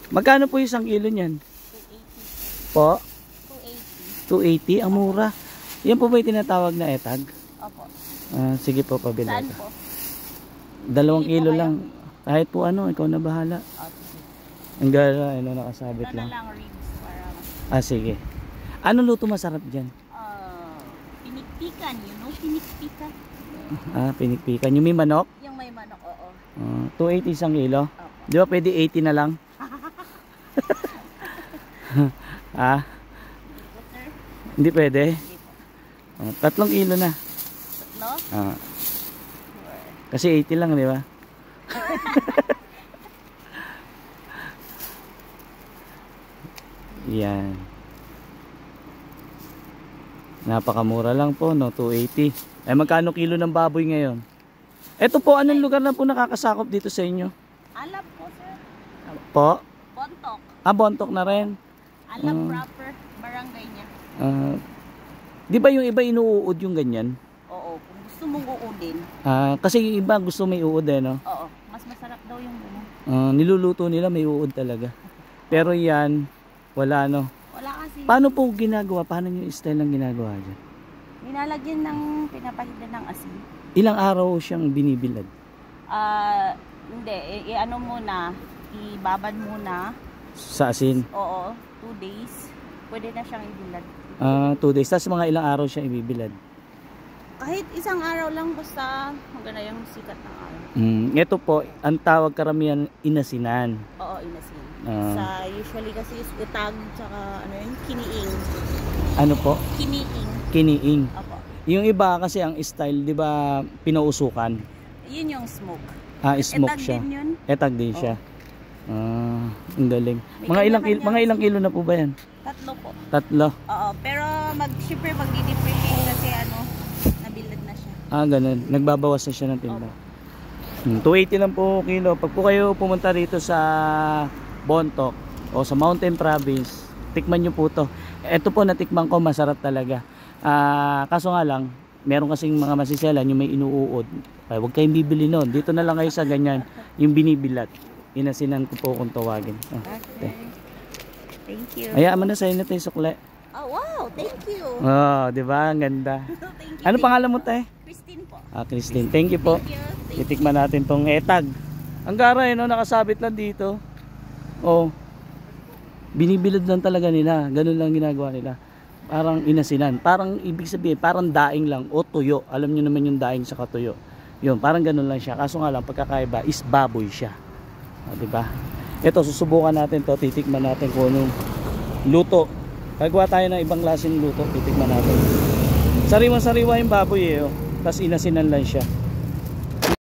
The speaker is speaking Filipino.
Magkano po isang kilo niyan? 280. Po? 280. 280? Ang mura. Yan po ba yung tinatawag na etag? Opo. Sige po, pabili Saan ka. po? 2 kilo lang. Kahit po ano, ikaw na bahala. Sige. Ang gara, ano, nakasabit Ito na lang. lang ribs para Sige. Ano luto masarap dyan? pinikpikan, pinikpikan. Pinikpikan. Yung may manok? Yung may manok, oo. 280 isang kilo? Opo. Di ba pwede 80 na lang? Sir? Hindi pwede? Hindi po. 3 kilo na. No? Kasi 80 lang, di ba? Yan. Napakamura lang po, no? 280. Ay, magkano kilo ng baboy ngayon? Ito po, anong lugar na po nakakasakop dito sa inyo? Alam po, sir. Po? Bontok. Bontok na rin. Alam proper barangay niya. Di ba yung iba inuuod yung ganyan? Oo, kung gusto mong uudin. Kasi yung iba gusto may uod no? Oo, mas masarap daw yung ano. Niluluto nila may uod talaga. Pero yan, wala no. Wala kasi. Paano po ginagawa? Paano yung style ng ginagawa dyan? Nilalagyan ng pinapahid ng asin. Ilang araw siyang binibilad? Hindi, i-ano muna, ibabad muna. Sa asin? Oo, 2 days. Pwede na siyang ibilad. 2 days. Tapos mga ilang araw siya ibibilad? Kahit isang araw lang, basta maganda yung sikat ng araw. Ito po, ang tawag karamihan inasinan. Oo, inasin. Sa usually kasi is utag, tsaka ano yun, kiniing. Ano po? Kiniing. Kiniing. Opo. Yung iba kasi ang style, di ba, pinausukan? Yun yung smoke. Smoke Etag siya. din yun. Etag din siya. Ang galing. May Mga ilang kilo na po ba yan? 3 po. 3. Oo, pero syempre magdi-depreciate kasi nabilad na siya. Ganun. Nagbabawas na siya ng timba. 280 lang po kilo. Pag po kayo pumunta rito sa Bontok o sa Mountain Province, tikman nyo po to. Ito po natikman ko, masarap talaga. Kaso nga lang, meron kasing mga masiselan yung may inuuod. Huwag kayong bibili nun. Dito na lang kayo sa ganyan, yung binibilat. Inasinan ko po kung tawagin. Okay. Thank you. Hayaan mo na sa'yo na tayo sukle. Oh, wow. Thank you. Di ba? Ang ganda. Thank you. Ano pangalan mo tayo? Christine po. Christine. Thank you po. Thank you. Titikman natin tong etag. Ang gara no, nakasabit lang dito. Binibilad lang talaga nila. Ganun lang ginagawa nila. Parang inasinan. Parang ibig sabihin, parang daing lang o tuyo. Alam niyo naman yung daing sa katuyo. Yun, parang ganun lang siya. Kaso nga lang, pagkakaiba is baboy siya. Diba? Ito, susubukan natin to. Titikman natin kung anong luto. Gagawa tayo ng ibang klaseng luto. Titikman natin. Sariwa-sariwa yung baboy Tapos inasinan lang siya.